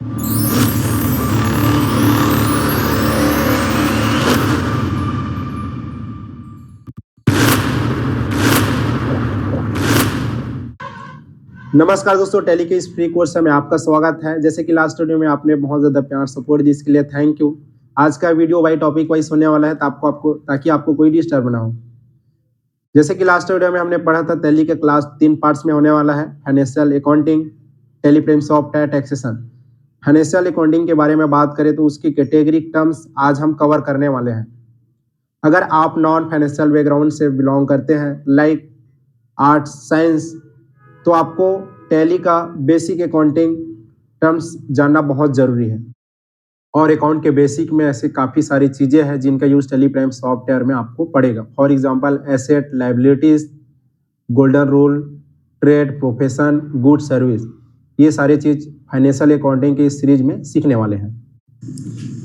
नमस्कार दोस्तों, टैली के इस फ्री कोर्स में आपका स्वागत है। जैसे कि लास्ट वीडियो में आपने बहुत ज़्यादा प्यार सपोर्ट दी, इसके लिए थैंक यू। आज का वीडियो वाई टॉपिक वाइज होने वाला है ताकि आपको कोई डिस्टर्ब ना हो। जैसे कि लास्ट वीडियो में हमने पढ़ा था, टैली के क्लास 3 पार्ट्स में होने वाला है। Financial accounting, tally premium software, taxation. Financial accounting के बारे में बात करें तो उसकी कैटेगरी टर्म्स आज हम कवर करने वाले हैं। अगर आप नॉन फाइनेंशियल बैकग्राउंड से बिलोंग करते हैं, लाइक आर्ट्स, साइंस, तो आपको टैली का बेसिक अकाउंटिंग टर्म्स जानना बहुत ज़रूरी है। और अकाउंट के बेसिक में ऐसे काफ़ी सारी चीज़ें हैं जिनका यूज़ टैली प्राइम सॉफ्टवेयर में आपको पड़ेगा। For example asset, liabilities, golden rule, trade, profession, good, service, ये सारी चीज़ फाइनेंशियल अकाउंटिंग की इस सीरीज में सीखने वाले हैं।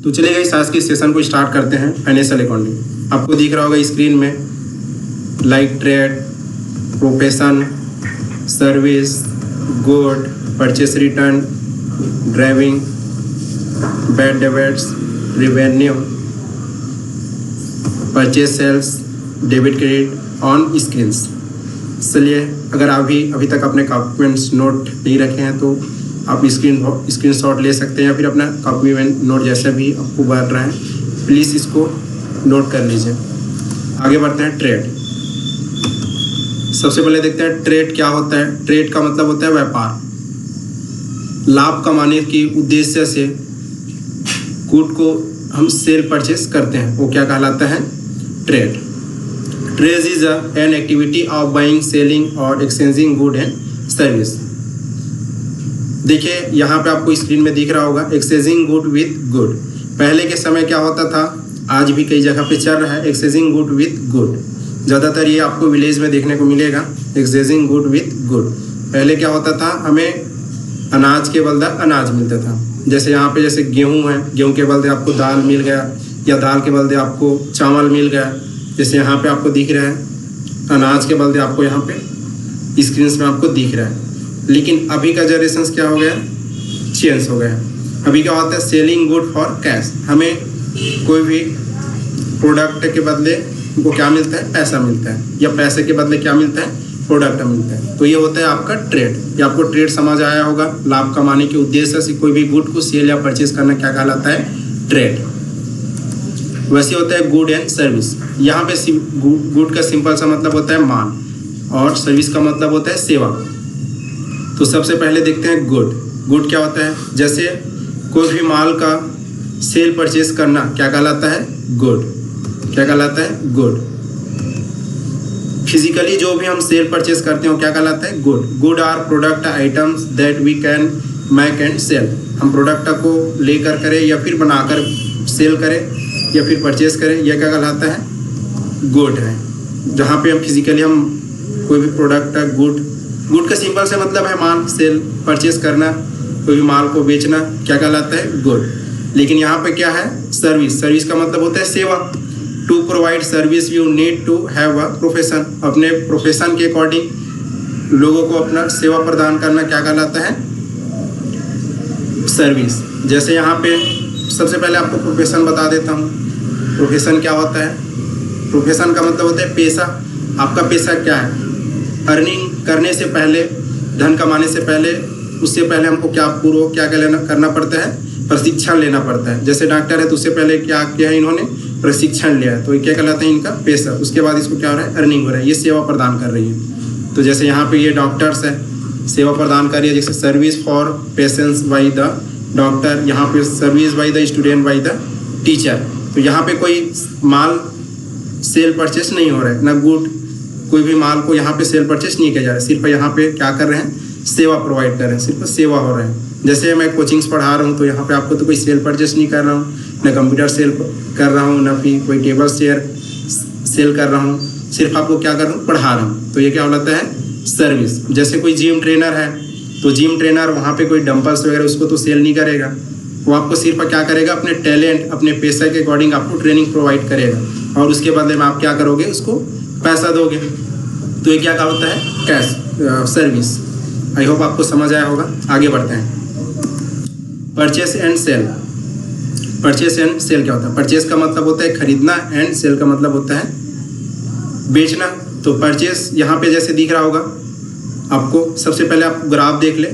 तो चलिए इस आज के सेशन को स्टार्ट करते हैं। फाइनेंशियल अकाउंटिंग आपको दिख रहा होगा स्क्रीन में, like trade, profession, service, good, purchase return, driving, bad debits, revenue, purchase sales, debit credit on screens. चलिए, अगर आप भी अभी तक अपने कॉपीमेंट्स नोट नहीं रखे हैं तो आप स्क्रीनशॉट ले सकते हैं या फिर अपना कॉपीमेंट नोट जैसा भी आपको बढ़ रहा है प्लीज़ इसको नोट कर लीजिए। आगे बढ़ते हैं ट्रेड। सबसे पहले देखते हैं ट्रेड क्या होता है। ट्रेड का मतलब होता है व्यापार। लाभ कमाने की उद्देश्य से गुड को हम सेल परचेस करते हैं, वो क्या कहलाता है? Trade. Trade is an activity of buying, selling और एक्सचेंजिंग गुड एंड सर्विस। देखिए यहाँ पे आपको स्क्रीन में दिख रहा होगा एक्सचेंजिंग गुड विथ गुड। पहले के समय क्या होता था, आज भी कई जगह पे चल रहा है एक्सचेंजिंग गुड विथ गुड। ज़्यादातर ये आपको विलेज में देखने को मिलेगा, एक्सचेंजिंग गुड विथ गुड। पहले क्या होता था, हमें अनाज के बदले अनाज मिलता था। जैसे यहाँ पे जैसे गेहूँ है, गेहूँ के बदले आपको दाल मिल गया, या दाल के बदले आपको चावल मिल गया। जैसे यहाँ पे आपको दिख रहा है अनाज के बदले आपको यहाँ पे स्क्रीन में आपको दिख रहा है। लेकिन अभी का जनरेशन क्या हो गया, चेंज हो गया। अभी क्या होता है, सेलिंग गुड फॉर कैश। हमें कोई भी प्रोडक्ट के बदले को क्या मिलता है, पैसा मिलता है, या पैसे के बदले क्या मिलता है, प्रोडक्ट मिलता है। तो ये होता है आपका ट्रेड। ये आपको ट्रेड समझ आया होगा। लाभ कमाने के उद्देश्य से कोई भी गुड को सेल या परचेज करना क्या कहलाता है, ट्रेड। वैसे होता है गुड एंड सर्विस। यहाँ पे गुड का सिंपल सा मतलब होता है माल, और सर्विस का मतलब होता है सेवा। तो सबसे पहले देखते हैं गुड। गुड क्या होता है, जैसे कोई भी माल का सेल परचेज करना क्या कहलाता है, गुड। क्या कहलाता है, गुड। फिजिकली जो भी हम सेल परचेज करते हैं क्या कहलाता है, good. Good are product items that we can make and sell. हम प्रोडक्ट को लेकर करें या फिर बनाकर सेल करें या फिर परचेज करें, यह क्या कहलाता है, गुड है। जहाँ पे हम फिजिकली हम कोई भी प्रोडक्ट गुड का सिंपल से मतलब है माल सेल परचेज करना, कोई भी माल को बेचना, क्या कहलाता है, गुड। लेकिन यहाँ पे क्या है, सर्विस। सर्विस का मतलब होता है सेवा। To provide service you need to have a profession. अपने प्रोफेशन के अकॉर्डिंग लोगों को अपना सेवा प्रदान करना क्या कहलाता है, सर्विस। जैसे यहाँ पे सबसे पहले आपको प्रोफेशन बता देता हूँ। प्रोफेशन क्या होता है, प्रोफेशन का मतलब होता है पेशा। आपका पेशा क्या है, अर्निंग करने से पहले, धन कमाने से पहले, उससे पहले हमको क्या करना पड़ता है, प्रशिक्षण लेना पड़ता है। जैसे डॉक्टर है तो उससे पहले क्या किया है, इन्होंने प्रशिक्षण लिया है, तो ये क्या कहलाता है, इनका पेशा। उसके बाद इसको क्या हो रहा है, अर्निंग हो रहा है, ये सेवा प्रदान कर रही है। तो जैसे यहाँ पे ये डॉक्टर्स है, सेवा प्रदान कर रही है। जैसे service for patients by the doctor, यहाँ पे service by the student by the teacher. तो यहाँ पे कोई माल सेल परचेस नहीं हो रहा है, ना गुड, कोई भी माल को यहाँ पे सेल परचेस नहीं किया जा रहा है। सिर्फ यहाँ पे क्या कर रहे हैं, सेवा प्रोवाइड कर रहे हैं, सिर्फ सेवा हो रहा है। जैसे मैं कोचिंग्स पढ़ा रहा हूँ तो यहाँ पे आपको तो कोई सेल परचेस नहीं कर रहा हूँ, ना कंप्यूटर सेल कर रहा हूँ, ना फिर कोई टेबल चेयर सेल कर रहा हूँ, सिर्फ आपको क्या कर रहा हूँ, पढ़ा रहा हूँ। तो ये क्या होता है, सर्विस। जैसे कोई जिम ट्रेनर है तो जिम ट्रेनर वहाँ पे कोई डंबल्स वगैरह उसको तो सेल नहीं करेगा, वो आपको सिर्फ क्या करेगा, अपने टैलेंट, अपने पैसे के अकॉर्डिंग आपको ट्रेनिंग प्रोवाइड करेगा, और उसके बदले में आप क्या करोगे, उसको पैसा दोगे। तो ये क्या होता है, कैश सर्विस। आई होप आपको समझ आया होगा। आगे बढ़ते हैं। Purchase and sale. Purchase and sale क्या होता है? परचेस का मतलब होता है खरीदना, एंड सेल का मतलब होता है बेचना। तो परचेस यहाँ पे जैसे दिख रहा होगा आपको, सबसे पहले आप ग्राफ देख ले।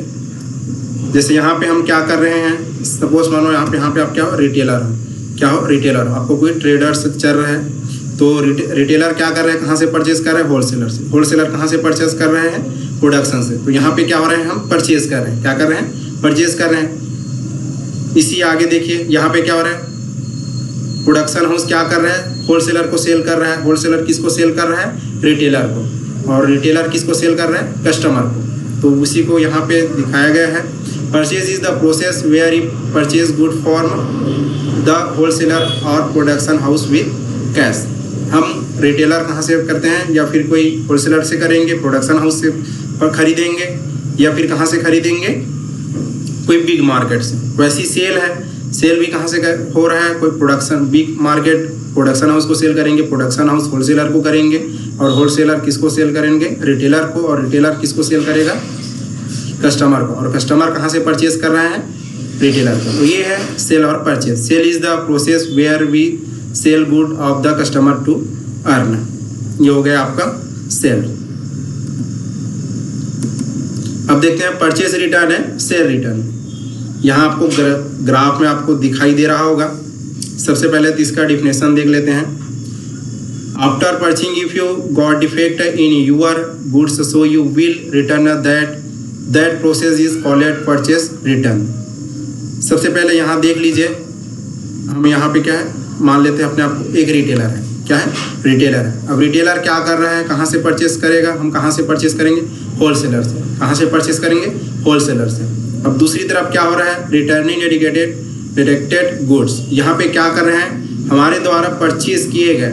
जैसे यहाँ पे हम क्या कर रहे हैं, सपोज मानो यहाँ पे आप क्या हो, रिटेलर हो। क्या हो? रिटेलर हो। आपको कोई ट्रेडर से चल रहा है, तो रिटेलर क्या कर रहे हैं, कहाँ से परचेज कर रहे हैं? होलसेलर से। होलसेलर कहाँ से परचेज कर रहे हैं? प्रोडक्शन से। तो यहाँ पे क्या हो रहे हैं, हम परचेज कर रहे हैं। क्या कर रहे हैं? परचेज कर रहे हैं। इसी आगे देखिए यहाँ पे क्या हो रहा है, प्रोडक्शन हाउस क्या कर रहा है, होलसेलर को सेल कर रहा है। होलसेलर किसको सेल कर रहा है? रिटेलर को। और रिटेलर किसको सेल कर रहा है? कस्टमर को। तो उसी को यहाँ पे दिखाया गया है। Purchase is the process where you purchase good from the wholesaler और प्रोडक्शन हाउस विद कैश। हम रिटेलर कहाँ से करते हैं, या फिर कोई होलसेलर से करेंगे, प्रोडक्शन हाउस से खरीदेंगे, या फिर कहाँ से खरीदेंगे, कोई बिग मार्केट से। वैसी सेल है, सेल भी कहाँ से हो रहा है, कोई production big market production house को सेल करेंगे, प्रोडक्शन हाउस होलसेलर को करेंगे, और होलसेलर किसको सेल करेंगे? रिटेलर को। और रिटेलर किसको सेल करेगा? कस्टमर को। और कस्टमर कहाँ से परचेज कर रहा है? रिटेलर को। तो ये है सेल और purchase. Sale is the process where we sell good of the customer to earn. ये हो गया आपका सेल। अब देखते हैं परचेज रिटर्न है सेल रिटर्न। यहाँ आपको ग्राफ में आपको दिखाई दे रहा होगा। सबसे पहले तो इसका डिफिनेशन देख लेते हैं। After purchasing if you got defect in your goods so you will return that process is called purchase return. सबसे पहले यहाँ देख लीजिए, हम यहाँ पे क्या है, मान लेते हैं अपने आप को एक रिटेलर है। क्या है? रिटेलर है। अब रिटेलर क्या कर रहा है, कहाँ से परचेस करेगा? हम कहाँ से परचेस करेंगे? होलसेलर से। कहाँ से परचेस करेंगे? होलसेलर से। अब दूसरी तरफ क्या हो रहा है, रिटर्निंग डिटेक्टेड गुड्स। यहाँ पे क्या कर रहे हैं, हमारे द्वारा परचेज किए गए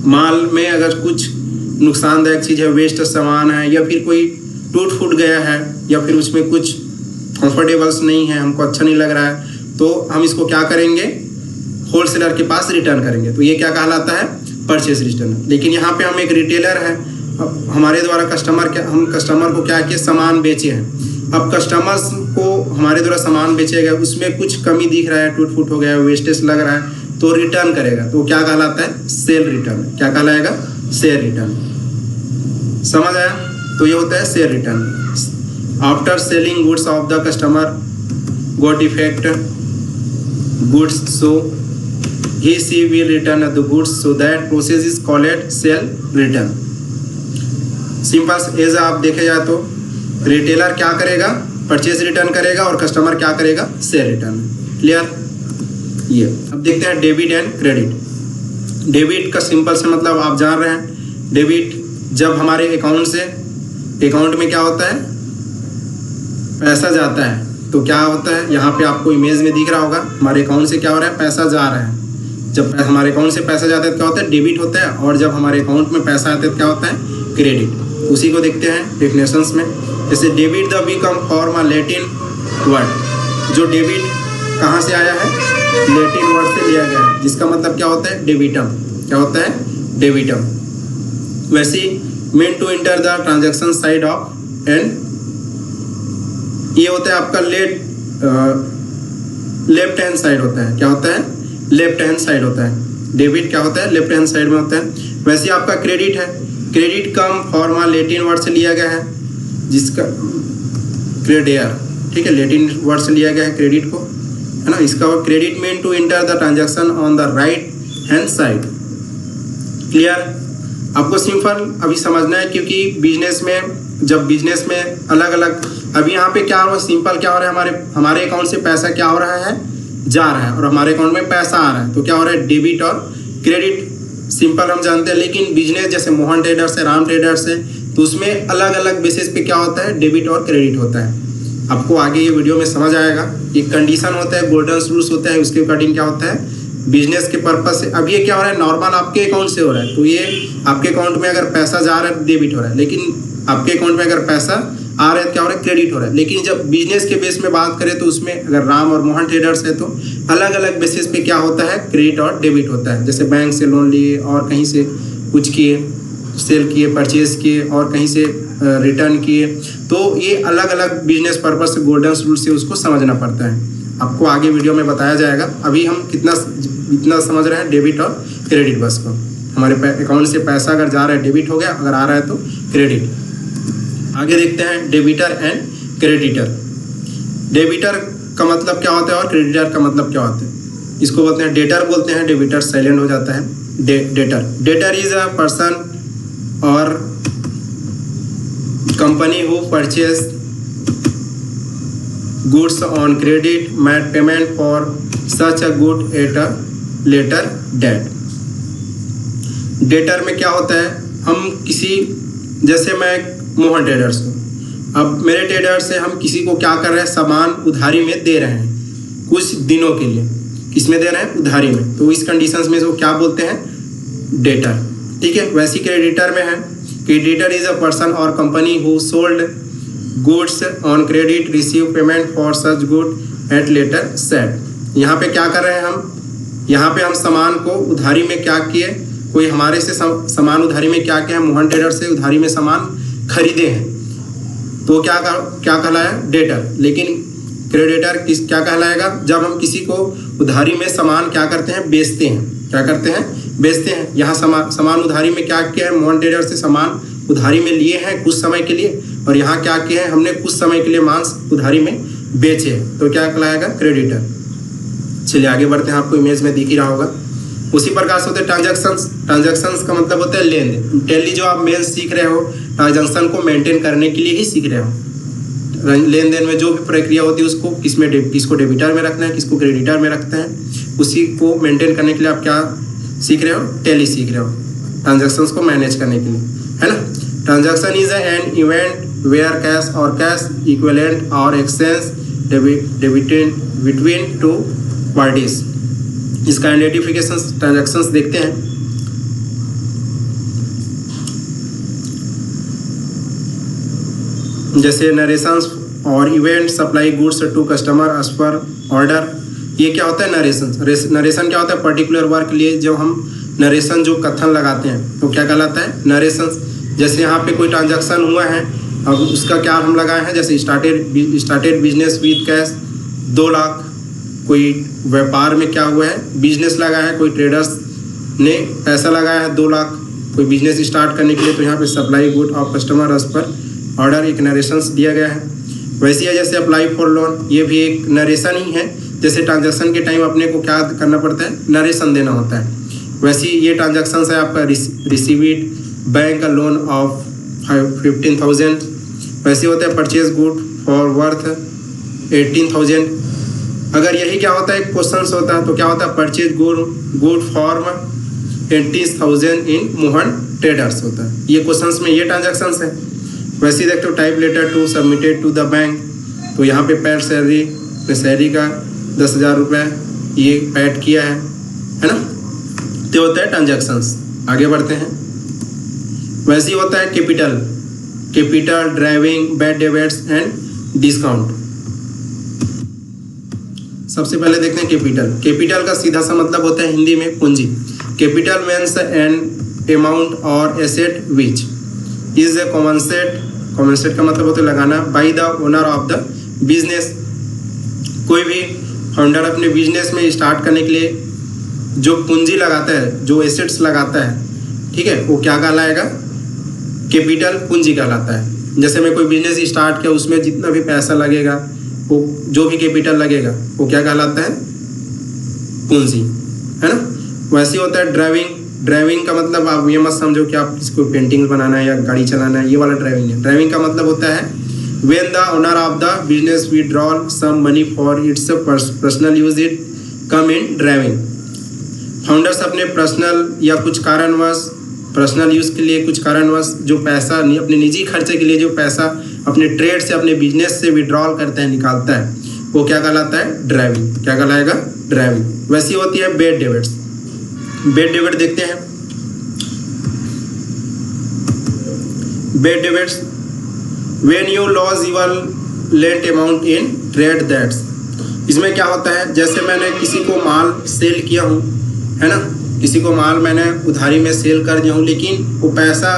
माल में अगर कुछ नुकसानदायक चीज़ है, वेस्ट सामान है, या फिर कोई टूट फूट गया है, या फिर उसमें कुछ कंफर्टेबल्स नहीं है, हमको अच्छा नहीं लग रहा है, तो हम इसको क्या करेंगे, होलसेलर के पास रिटर्न करेंगे। तो ये क्या कहलाता है, परचेज रिटर्न। लेकिन यहाँ पे हम एक रिटेलर है, अब हमारे द्वारा हम कस्टमर को क्या किए, सामान बेचे हैं। अब कस्टमर्स को हमारे द्वारा सामान बेचेगा, उसमें कुछ कमी दिख रहा है, टूट फूट हो गया है, वेस्टेज लग रहा है, तो रिटर्न करेगा। तो क्या कहलाता है, सेल रिटर्न। क्या कहलाएगा, सेल रिटर्न। समझ आया? तो ये होता है sale return. After selling goods of the customer got defect goods, so he she will return the goods, so that process is called sale return। Simple as आप देखे जाए तो रिटेलर क्या करेगा, परचेज रिटर्न करेगा, और कस्टमर क्या करेगा, सेल रिटर्न। क्लियर? ये अब देखते हैं डेबिट एंड क्रेडिट। डेबिट का सिंपल से मतलब आप जान रहे हैं, डेबिट जब हमारे अकाउंट में क्या होता है, पैसा जाता है। तो क्या होता है, यहाँ पे आपको इमेज में दिख रहा होगा, हमारे अकाउंट से क्या हो रहा है, पैसा जा रहा है। जब हमारे अकाउंट से पैसा जाता है तो क्या होता है, डेबिट होता है, और जब हमारे अकाउंट में पैसा आता है तो क्या होता है, क्रेडिट। उसी को देखते हैं डेफिनेशंस में। जैसे debit the become form a Latin word. जो डेबिट कहाँ से आया है, लैटिन वर्ड से लिया गया है, जिसका मतलब क्या होता है, डेबिटम। क्या होता है, डेबिटम। वैसे mean to enter the transaction side of and, ये होता है आपका लेफ्ट हैंड साइड होता है। क्या होता है, लेफ्ट हैंड साइड होता है। डेबिट क्या होता है, लेफ्ट हैंड साइड में होता है। वैसे आपका क्रेडिट है, क्रेडिट कम फॉर्मा लैटिन वर्ड से लिया गया है, जिसका क्रेडियर, ठीक है, लैटिन वर्ड से लिया गया है क्रेडिट को, है ना। इसका credit mean to enter the transaction on the right hand side. Clear? आपको सिंपल अभी समझना है, क्योंकि बिजनेस में अलग अलग, अभी यहाँ पे क्या हो रहा है, सिंपल क्या हो रहा है, हमारे अकाउंट से पैसा क्या हो रहा है, जा रहा है, और हमारे अकाउंट में पैसा आ रहा है। तो क्या हो रहा है, डेबिट और क्रेडिट सिंपल हम जानते हैं। लेकिन बिजनेस जैसे मोहन ट्रेडर्स है, राम ट्रेडर्स है, तो उसमें अलग अलग बेसिस पे क्या होता है, डेबिट और क्रेडिट होता है। आपको आगे ये वीडियो में समझ आएगा। एक कंडीशन होता है, गोल्डन रूल्स होता है, उसके अकॉर्डिंग क्या होता है, बिजनेस के पर्पज से। अब ये क्या हो रहा है, नॉर्मल आपके अकाउंट से हो रहा है, तो ये आपके अकाउंट में अगर पैसा जा रहा है डेबिट हो रहा है, लेकिन आपके अकाउंट में अगर पैसा आ रहा है क्या हो रहा है, क्रेडिट हो रहा है। लेकिन जब बिजनेस के बेस में बात करें तो उसमें अगर राम और मोहन ट्रेडर्स है तो अलग अलग बेसिस पे क्या होता है, क्रेडिट और डेबिट होता है। जैसे बैंक से लोन लिए और कहीं से कुछ किए, सेल किए, परचेज किए, और कहीं से रिटर्न किए, तो ये अलग अलग बिजनेस पर्पज से गोल्डन रूल से उसको समझना पड़ता है। आपको आगे वीडियो में बताया जाएगा। अभी हम इतना समझ रहे हैं डेबिट और क्रेडिट बस को। हमारे अकाउंट से पैसा अगर जा रहा है डेबिट हो गया, अगर आ रहा है तो क्रेडिट। आगे देखते हैं डेबिटर एंड क्रेडिटर। डेबिटर का मतलब क्या होता है और क्रेडिटर का मतलब क्या होता है? इसको बोलते हैं डेटर बोलते हैं, डेबिटर साइलेंट हो जाता है। डेटर इज अ पर्सन और company who purchase goods on credit made payment for such a good at a later date। Debtor में क्या होता है, हम किसी, जैसे मैं मोहन ट्रेडर्स हूँ, अब मेरे ट्रेडर से हम किसी को क्या कर रहे हैं, सामान उधारी में दे रहे हैं कुछ दिनों के लिए। किसमें दे रहे हैं? उधारी में। तो इस कंडीशंस में इसको क्या बोलते हैं? डेटर। ठीक है। वैसे क्रेडिटर में है, creditor is a person or company who sold goods on credit receive payment for such good at later set। यहाँ पे क्या कर रहे हैं हम? यहाँ पे हम सामान को उधारी में क्या किए, कोई हमारे से सामान उधारी में क्या किया है, मोहन ट्रेडर से उधारी में सामान खरीदे हैं, तो क्या कहलाया? डेटर। लेकिन क्रेडिटर क्या कहलाएगा? जब हम किसी को उधारी में सामान क्या करते हैं? बेचते हैं। क्या करते हैं? बेचते हैं। यहाँ सामान उधारी में क्या किया है? मोहन ट्रेडर से सामान उधारी में लिए हैं कुछ समय के लिए, और यहाँ क्या किया है? हमने कुछ समय के लिए मांस उधारी में बेचे, तो क्या कहलाएगा? क्रेडिटर। चलिए आगे बढ़ते हैं। आपको इमेज में दिख ही रहा होगा। उसी प्रकार से होते हैं ट्रांजैक्शंस। ट्रांजैक्शंस का मतलब होता है लेन देन। डेली जो आप मेन सीख रहे हो, ट्रांजैक्शन को मेंटेन करने के लिए ही सीख रहे हो। लेन देन में जो भी प्रक्रिया होती है उसको किसको डेबिटर में रखना है, किसको क्रेडिटर में रखते हैं, उसी को मेंटेन करने के लिए आप क्या सीख रहे हो? टैली सीख रहे हो, ट्रांजैक्शंस को मैनेज करने के लिए, है ना। Transaction is an event where cash और कैश इक्विवेलेंट और exchange debited between two parties. इसका आइडेंटिफिकेशन ट्रांजैक्शंस देखते हैं। जैसे नरेशंस और event supply goods to customer as per order. ये क्या होता है? नरेशन क्या होता है? पर्टिकुलर वर्क के लिए जो हम नरेशन जो कथन लगाते हैं तो क्या कहलाता है? नरेशन। जैसे यहाँ पे कोई ट्रांजैक्शन हुआ है, अब उसका क्या हम लगाए हैं? जैसे started business with cash 2 lakh. कोई व्यापार में क्या हुआ है? बिजनेस लगाया है, कोई ट्रेडर्स ने पैसा लगाया है 2 लाख कोई बिजनेस स्टार्ट करने के लिए, तो यहाँ पे supply good of customer as per order एक नरेशंस दिया गया है। वैसे ही जैसे अप्लाई फॉर लोन, ये भी एक नरेशन ही है। जैसे ट्रांजैक्शन के टाइम अपने को क्या करना पड़ता है? नरेशन देना होता है। वैसे ही ये ट्रांजैक्शन है आपका रिसीव्ड बैंक लोन ऑफ 15,000। वैसे होता है परचेज गुड फॉर वर्थ 18,000। अगर यही क्या होता है? क्वेश्चन होता है तो क्या होता है? Purchase good for 80,000 in Mohan traders होता है। ये क्वेश्चंस में ये ट्रांजैक्शंस है। वैसे ही देखते हो type letter to submitted to the bank, तो यहाँ पे पैड सैलरी का 10,000 रुपये ये ऐड किया है ना। तो होता है ट्रांजैक्शंस। आगे बढ़ते हैं। वैसे ही होता है capital driving bad debits and discount. सबसे पहले देखते हैं कैपिटल का सीधा सा मतलब होता है हिंदी में पूंजी। कैपिटल मीन्स एन अमाउंट और एसेट विच इज ए कॉमनसेट का मतलब होता है लगाना by the owner of the business. कोई भी फाउंडर अपने बिजनेस में स्टार्ट करने के लिए जो पूंजी लगाता है, जो एसेट्स लगाता है, ठीक है, वो क्या कहलाएगा? कैपिटल पूंजी कहलाता है। जैसे मैं कोई बिजनेस स्टार्ट किया, उसमें जितना भी पैसा लगेगा, वो जो भी कैपिटल लगेगा वो क्या कहलाता है? पूंजी, है ना। वैसे होता है ड्राइविंग का मतलब आप ये मत समझो कि आप किसी को पेंटिंग बनाना है या गाड़ी चलाना है, ये वाला ड्राइविंग है। ड्राइविंग का मतलब होता है when the owner of the business withdraw some money for its personal use it come in driving। Founders अपने पर्सनल या कुछ कारणवश, पर्सनल यूज़ के लिए कुछ कारणवश जो पैसा अपने निजी खर्चे के लिए जो पैसा अपने ट्रेड से, अपने बिजनेस से विड्रॉल करता है, निकालता है, वो क्या कहलाता है? ड्राइविंग। क्या कहलाएगा? ड्राइविंग। वैसी होती है बेड डेबिट्स। बेड डेबिट देखते हैं। Bed debits when you lose your lent amount in trade debts। इसमें क्या होता है? जैसे मैंने किसी को माल सेल किया हूँ, है ना, किसी को माल मैंने उधारी में सेल कर दिया हूँ, लेकिन वो पैसा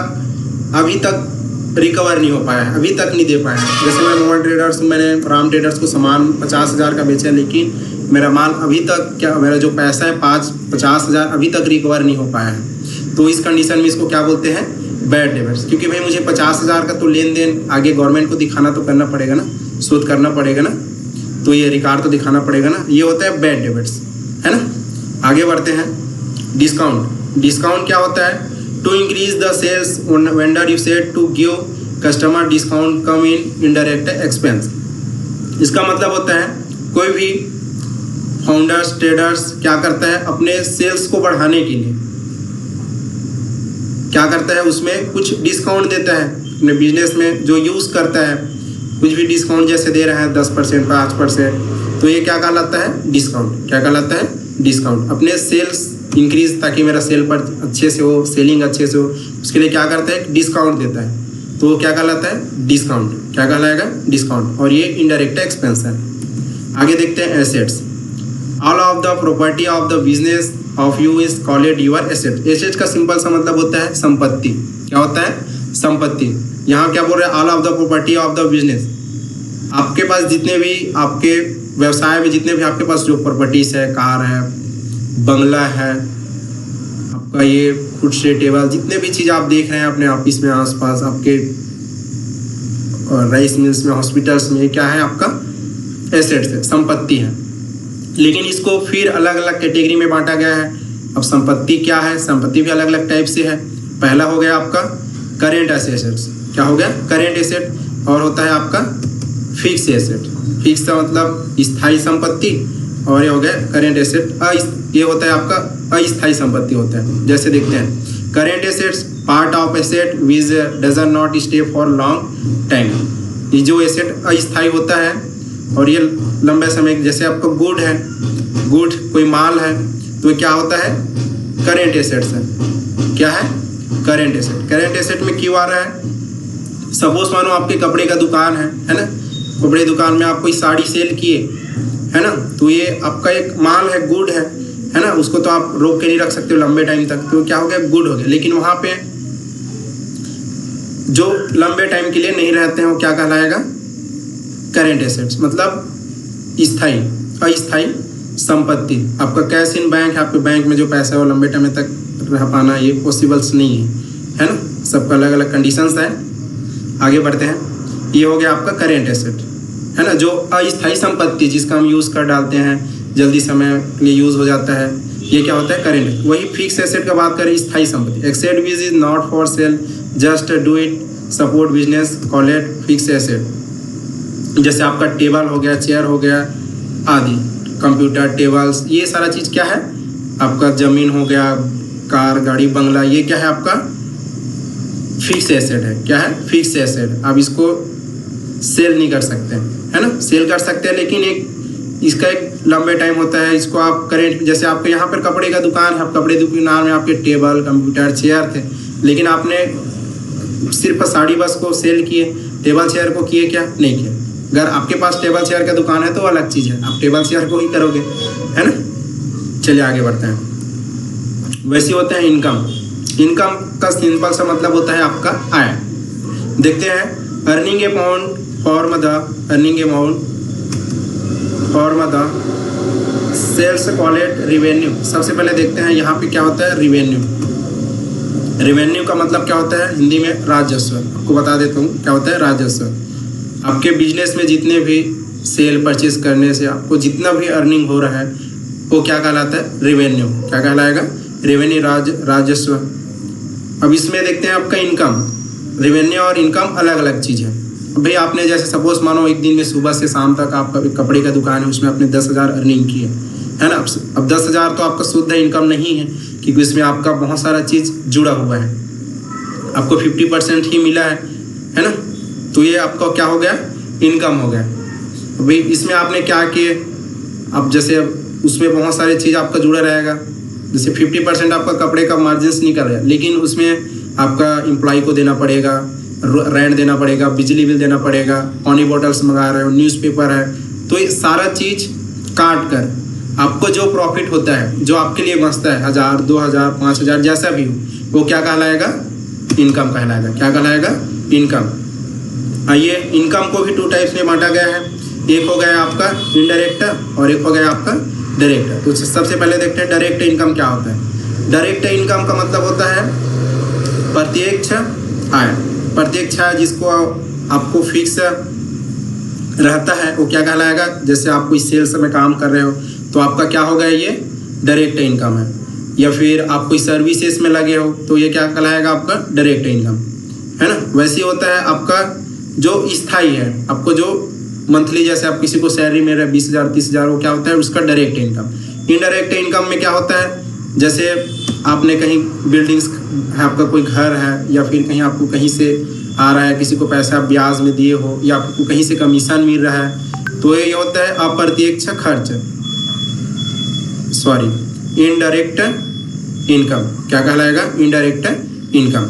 अभी तक रिकवर नहीं हो पाया है, अभी तक नहीं दे पाया है। जैसे मैं मोहन ट्रेडर्स, मैंने राम ट्रेडर्स को सामान 50,000 का बेचा, लेकिन मेरा माल अभी तक मेरा जो पैसा है 50,000 अभी तक रिकवर नहीं हो पाया है। तो इस कंडीशन में इसको क्या बोलते हैं, बैड डेबिट्स। क्योंकि भाई मुझे 50,000 का तो लेन देन आगे गवर्नमेंट को दिखाना तो करना पड़ेगा ना, शोध करना पड़ेगा ना, तो ये रिकॉर्ड तो दिखाना पड़ेगा ना, ये होता है बैड डेबिट्स, है ना। आगे बढ़ते हैं। डिस्काउंट। डिस्काउंट क्या होता है, to increase the sales vendor you said to give customer discount come in indirect expense. इसका मतलब होता है कोई भी फाउंडर्स ट्रेडर्स क्या करता है, अपने सेल्स को बढ़ाने के लिए क्या करता है, उसमें कुछ डिस्काउंट देता है अपने बिजनेस में, जो यूज़ करता है कुछ भी डिस्काउंट जैसे दे रहा है 10%, 5%, तो ये क्या कहलाता है, डिस्काउंट। क्या कहलाता है, डिस्काउंट। अपने सेल्स इंक्रीज, ताकि मेरा सेल पर अच्छे से हो, सेलिंग अच्छे से हो, उसके लिए क्या करता है, डिस्काउंट देता है, तो वो क्या कहलाता है, डिस्काउंट। क्या कहलाएगा, डिस्काउंट। और ये इनडायरेक्ट एक्सपेंस है। आगे देखते हैं assets. All of the property of the business of you is called your asset. Asset का सिंपल सा मतलब होता है संपत्ति। क्या होता है, संपत्ति। यहाँ क्या बोल रहे हैं, all of the property of the business. आपके पास जितने भी आपके व्यवसाय में जितने भी आपके पास जो प्रॉपर्टीज है, कार है, बंगला है, आपका ये फूड स्टेट टेबल, जितने भी चीज़ आप देख रहे हैं अपने ऑफिस में, आसपास आपके राइस मिल्स में, हॉस्पिटल्स में, क्या है, आपका एसेट्स है, संपत्ति है। लेकिन इसको फिर अलग अलग कैटेगरी में बांटा गया है। अब संपत्ति क्या है, संपत्ति भी अलग अलग टाइप से है। पहला हो गया आपका करेंट एसेट्स। क्या हो गया, करेंट एसेट। और होता है आपका फिक्स एसेट। फिक्स का मतलब स्थायी संपत्ति, और ये हो गया करेंट एसेट। ये होता है आपका अस्थायी संपत्ति होता है। जैसे देखते हैं, current assets part of asset which doesn't not stay for long time. ये जो एसेट अस्थायी होता है और ये लंबे समय, जैसे आपका गुड है, गुड कोई माल है, तो क्या होता है, करेंट एसेट्स है। क्या है, करेंट एसेट। करेंट एसेट में क्यों आ रहा है, सपोज मानो आपके कपड़े का दुकान है ना, कपड़े दुकान में आप कोई साड़ी सेल किए, है ना, तो ये आपका एक माल है, गुड है ना, उसको तो आप रोक के नहीं रख सकते हो लंबे टाइम तक, तो क्या हो गया, गुड हो गया। लेकिन वहाँ पे जो लंबे टाइम के लिए नहीं रहते हैं वो क्या कहलाएगा, करेंट एसेट्स। मतलब स्थायी, अस्थायी संपत्ति। आपका कैश इन बैंक है, आपके बैंक में जो पैसा है वो लंबे टाइम तक रह पाना ये पॉसिबल्स नहीं है ना, सबका अलग अलग कंडीशंस है। आगे बढ़ते हैं। ये हो गया आपका करेंट एसेट, है ना, जो अस्थायी संपत्ति जिसका हम यूज़ कर डालते हैं, जल्दी समय के लिए यूज़ हो जाता है, ये क्या होता है, करेंट। वही फिक्स एसेट का बात करें, स्थायी संपत्ति। Asset which is not for sale, just do it support business, call it fix asset. जैसे आपका टेबल हो गया, चेयर हो गया आदि, कंप्यूटर, टेबल्स, ये सारा चीज़ क्या है, आपका ज़मीन हो गया, कार, गाड़ी, बंगला, ये क्या है, आपका फिक्स एसेट है। क्या है, फिक्स एसेट। आप इसको सेल नहीं कर सकते, है ना, सेल कर सकते हैं लेकिन इसका एक लंबे टाइम होता है। इसको आप करेंट, जैसे आपके यहाँ पर कपड़े का दुकान है, कपड़े दुकान में आपके टेबल, कंप्यूटर, चेयर थे, लेकिन आपने सिर्फ साड़ी बस को सेल किए, टेबल चेयर को किए क्या, नहीं किया। अगर आपके पास टेबल चेयर का दुकान है तो अलग चीज़ है, आप टेबल चेयर को ही करोगे, है ना। चलिए आगे बढ़ते हैं। वैसे होते हैं इनकम। इनकम का सिंपल सा मतलब होता है आपका आय। देखते हैं, earning amount from the earning amount from the sales call it revenue. सबसे पहले देखते हैं यहाँ पे क्या होता है, रेवेन्यू। रेवेन्यू का मतलब क्या होता है, हिंदी में राजस्व। आपको बता देता हूँ क्या होता है, राजस्व। आपके बिजनेस में जितने भी सेल परचेज करने से आपको जितना भी अर्निंग हो रहा है वो क्या कहलाता है, रेवेन्यू। क्या कहलाएगा, रेवेन्यू, राजस्व। अब इसमें देखते हैं आपका इनकम। रेवेन्यू और इनकम अलग अलग चीज़ है। भाई आपने जैसे सपोज मानो एक दिन में सुबह से शाम तक आपका कपड़े का दुकान है, उसमें आपने 10,000 अर्निंग की है ना। अब 10,000 तो आपका शुद्ध इनकम नहीं है, क्योंकि इसमें आपका बहुत सारा चीज़ जुड़ा हुआ है, आपको 50% ही मिला है ना। तो ये आपका क्या हो गया, इनकम हो गया। भाई इसमें आपने क्या किए, अब जैसे उसमें बहुत सारी चीज़ आपका जुड़ा रहेगा। जैसे 50% आपका कपड़े का मार्जिन निकल रहा है, लेकिन उसमें आपका एम्प्लॉय को देना पड़ेगा, रेंट देना पड़ेगा, बिजली बिल देना पड़ेगा, पानी बॉटल्स मंगा रहे हो, न्यूज़पेपर है, तो ये सारा चीज़ काट कर आपको जो प्रॉफिट होता है, जो आपके लिए बचता है, 1,000, 2,000, 5,000 जैसा भी हो, वो क्या कहलाएगा, इनकम कहलाएगा। क्या कहलाएगा, इनकम। आइए, इनकम को भी 2 टाइप्स में बांटा गया है। एक हो गया आपका इनडायरेक्ट और एक हो गया आपका डायरेक्ट। तो सबसे पहले देखते हैं डायरेक्ट इनकम क्या होता है। डायरेक्ट इनकम का मतलब होता है प्रत्यक्ष आय। प्रत्यक्ष आय जिसको आपको फिक्स रहता है वो क्या कहलाएगा। जैसे आप कोई सेल्स में काम कर रहे हो तो आपका क्या होगा, ये डायरेक्ट इनकम है। या फिर आप कोई सर्विसेज में लगे हो तो ये क्या कहलाएगा, आपका डायरेक्ट इनकम है ना। वैसे होता है आपका जो स्थायी है, आपको जो मंथली, जैसे आप किसी को सैलरी मिल रहा है 20,000 30,000, वो क्या होता है उसका डायरेक्ट इनकम। इनडायरेक्ट इनकम में क्या होता है, जैसे आपने कहीं बिल्डिंग्स है, आपका कोई घर है, या फिर कहीं आपको कहीं से आ रहा है, किसी को पैसा ब्याज में दिए हो, या आपको कहीं से कमीशन मिल रहा है, तो ये होता है अप्रत्यक्ष खर्च, सॉरी इनडायरेक्ट इनकम। क्या कहलाएगा, इनडायरेक्ट इनकम।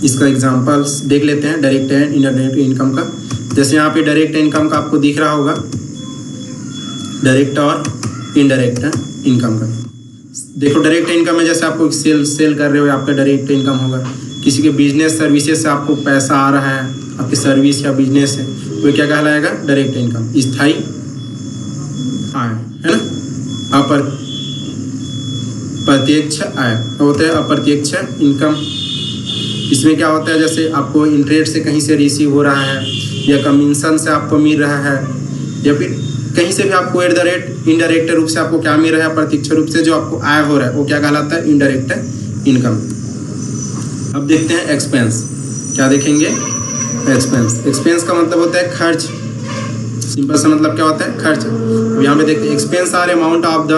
इसका एग्जांपल्स देख लेते हैं डायरेक्ट एंड इनडायरेक्ट इनकम का। जैसे यहाँ पे डायरेक्ट इनकम का आपको दिख रहा होगा, डायरेक्ट और इनडायरेक्ट इनकम का। देखो डायरेक्ट इनकम में जैसे आपको सेल कर रहे हो, आपका डायरेक्ट इनकम होगा। किसी के बिजनेस सर्विसेज से आपको पैसा आ रहा है, आपकी सर्विस या बिजनेस से, तो क्या कहलाएगा, डायरेक्ट इनकम, स्थायी आय है ना। प्रत्यक्ष आय होता है अप्रत्यक्ष इनकम। इसमें क्या होता है, जैसे आपको इंटरेस्ट से कहीं से रिसीव हो रहा है, या कमीशन से आपको मिल रहा है, या फिर कहीं से भी आपको एट द रेट इनडायरेक्ट रूप से आपको क्या मिल रहा है, प्रत्यक्ष रूप से जो आपको आय हो रहा है, वो क्या कहलाता है, इनडायरेक्ट इनकम। अब देखते हैं एक्सपेंस। क्या देखेंगे, एक्सपेंस। एक्सपेंस का मतलब होता है खर्च। सिंपल सा मतलब क्या होता है, खर्च। अब यहाँ पे देखते हैं, expense are amount of the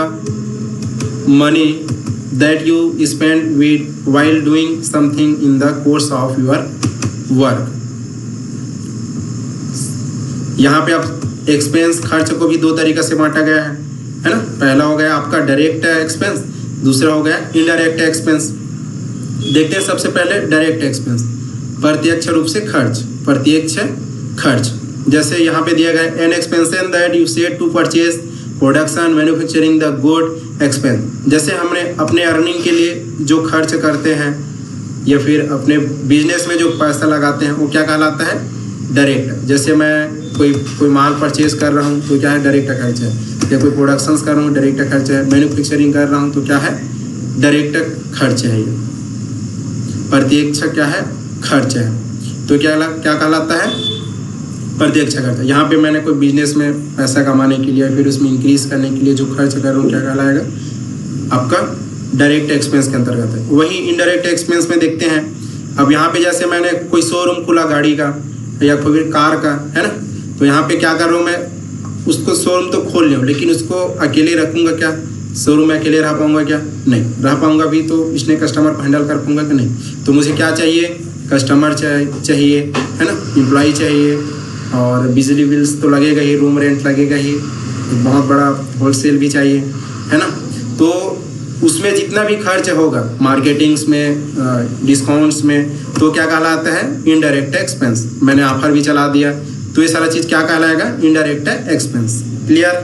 money that you spend with while doing something in the course of your work. यहाँ पे आप एक्सपेंस, खर्च को भी 2 तरीके से बांटा गया है ना। पहला हो गया आपका डायरेक्ट एक्सपेंस, दूसरा हो गया इनडायरेक्ट एक्सपेंस। देखते हैं सबसे पहले डायरेक्ट एक्सपेंस, प्रत्यक्ष रूप से खर्च, प्रत्यक्ष खर्च। जैसे यहाँ पे दिया गया है, an expense that you said to purchase production manufacturing the good expense. जैसे हमने अपने अर्निंग के लिए जो खर्च करते हैं, या फिर अपने बिजनेस में जो पैसा लगाते हैं, वो क्या कहलाता है, डायरेक्ट। जैसे मैं कोई माल परचेज कर रहा हूँ तो क्या है, डायरेक्ट खर्च है। या कोई प्रोडक्शंस कर रहा हूँ, डायरेक्ट खर्च है। मैन्युफैक्चरिंग कर रहा हूँ तो क्या है, डायरेक्ट खर्च है। ये प्रत्यक्ष क्या है, खर्च है। तो क्या कहलाता है, प्रत्यक्ष खर्च। यहाँ पे मैंने कोई बिजनेस में पैसा कमाने के लिए, फिर उसमें इंक्रीज करने के लिए जो खर्च कर रहा हूँ, क्या कहलाएगा, आपका डायरेक्ट एक्सपेंस के अंतर्गत है। वही इनडायरेक्ट एक्सपेंस में देखते हैं। अब यहाँ पे जैसे मैंने कोई शोरूम खुला गाड़ी का या कोई कार का, है ना, तो यहाँ पे क्या कर रहा हूँ मैं, उसको शोरूम तो खोल लूँ, लेकिन उसको अकेले रखूँगा क्या, शोरूम में अकेले रह पाऊँगा क्या, नहीं रह पाऊँगा भी। तो इसने कस्टमर को हैंडल कर पाऊँगा कि नहीं। तो मुझे क्या चाहिए, कस्टमर चाहिए, है ना, एम्प्लॉई चाहिए, और बिजली बिल्स तो लगेगा ही, रूम रेंट लगेगा ही, बहुत बड़ा होलसेल भी चाहिए, है ना। तो उसमें जितना भी खर्च होगा मार्केटिंग्स में, डिस्काउंट्स में, तो क्या कहलाता है, इनडायरेक्ट एक्सपेंस। मैंने ऑफर भी चला दिया तो ये सारा चीज़ क्या कहलाएगा, इनडायरेक्ट एक्सपेंस। क्लियर,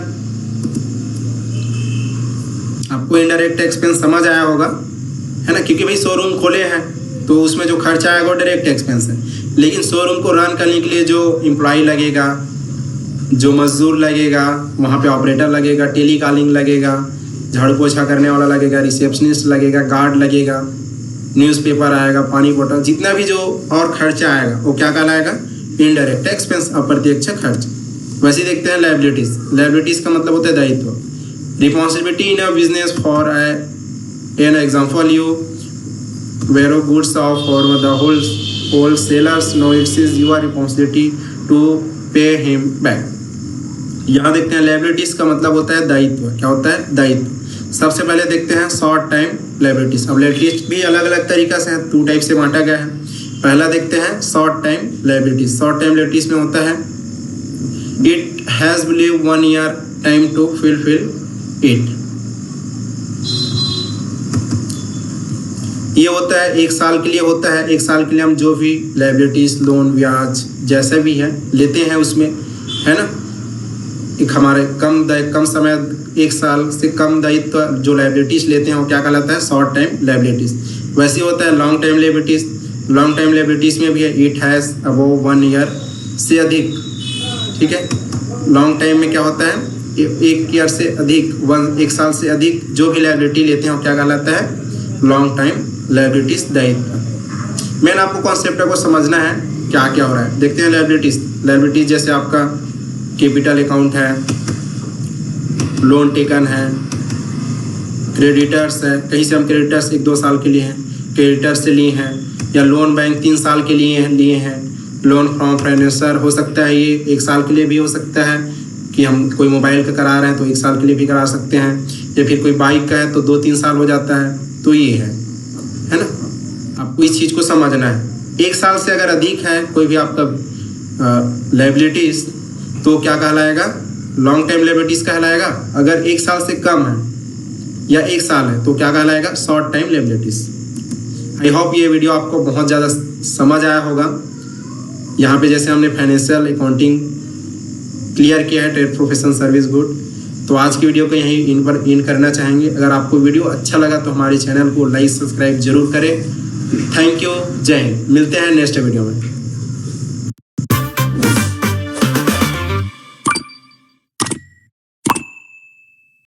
आपको इनडायरेक्ट एक्सपेंस समझ आया होगा, है ना। क्योंकि भाई शोरूम खोले हैं तो उसमें जो खर्चा आएगा वो डायरेक्ट एक्सपेंस है। लेकिन शोरूम को रन करने के लिए जो एम्प्लॉय लगेगा, जो मजदूर लगेगा, वहाँ पे ऑपरेटर लगेगा, टेली कॉलिंग लगेगा, झाड़ू पोछा करने वाला लगेगा, रिसेप्शनिस्ट लगेगा, गार्ड लगेगा, न्यूज़पेपर आएगा, पानी बोतल, जितना भी जो और खर्चा आएगा वो क्या कहलाएगा, इनडायरेक्ट एक्सपेंस, अप्रत्यक्ष खर्च। वैसे देखते हैं लायबिलिटीज़। लायबिलिटीज़ का मतलब होता है दायित्व। Responsibility in a business for an example, you were goods of for the wholesalers, no it's is your responsibility to pay him back. यहाँ देखते हैं लायबिलिटीज़ का मतलब होता है दायित्व। क्या होता है, दायित्व। सबसे पहले देखते हैं शॉर्ट टाइम लायबिलिटीज़। अब लायबिलिटीज़ भी अलग अलग तरीक़ा से 2 टाइप से बांटा गया है। पहला देखते हैं short time liabilities. Short time liabilities में होता है, it has believe 1 year time to fulfil it. ये होता है 1 साल के लिए होता है। 1 साल के लिए हम जो भी लायबिलिटीज़, लोन, ब्याज जैसा भी है लेते हैं उसमें, है ना, एक हमारे कम समय, 1 साल से कम दायित्व जो लायबिलिटीज़ लेते हैं वो क्या कहलाता है, शॉर्ट टाइम लायबिलिटीज़। वैसे होता है long time liabilities. Long time liabilities में भी है, इट हैज़ अबव 1 ईयर से अधिक, ठीक है। लॉन्ग टाइम में क्या होता है, 1 ईयर से अधिक, 1 साल से अधिक जो भी लायबिलिटी लेते हैं वो क्या कहलाता है, लॉन्ग टाइम लायबिलिटीज़ दायित्व। मेन आपको कॉन्सेप्ट को समझना है क्या क्या हो रहा है। देखते हैं लायबिलिटीज़ जैसे आपका कैपिटल अकाउंट है, लोन टेकन है, क्रेडिटर्स है, कहीं से हम क्रेडिटर्स 1-2 साल के लिए हैं, क्रेडिटर्स से लिए हैं, या लोन बैंक 3 साल के लिए हैं, लोन फ्रॉम फाइनेंसर हो सकता है, ये 1 साल के लिए भी हो सकता है कि हम कोई मोबाइल का करा रहे हैं तो 1 साल के लिए भी करा सकते हैं, या फिर कोई बाइक का है तो 2-3 साल हो जाता है। तो ये है ना, आपको इस चीज़ को समझना है। 1 साल से अगर अधिक है कोई भी आपका लायबिलिटीज़ तो क्या कहलाएगा, लॉन्ग टाइम लायबिलिटीज़ कहलाएगा। अगर 1 साल से कम है या 1 साल है तो क्या कहलाएगा, short time liabilities. I hope ये वीडियो आपको बहुत ज़्यादा समझ आया होगा। यहाँ पे जैसे हमने फाइनेंशियल अकाउंटिंग क्लियर किया है, ट्रेड प्रोफेशन सर्विस गुड। तो आज की वीडियो को यहीं इन करना चाहेंगे। अगर आपको वीडियो अच्छा लगा तो हमारे चैनल को लाइक सब्सक्राइब जरूर करें। थैंक यू, जय हिंद। मिलते हैं नेक्स्ट वीडियो में।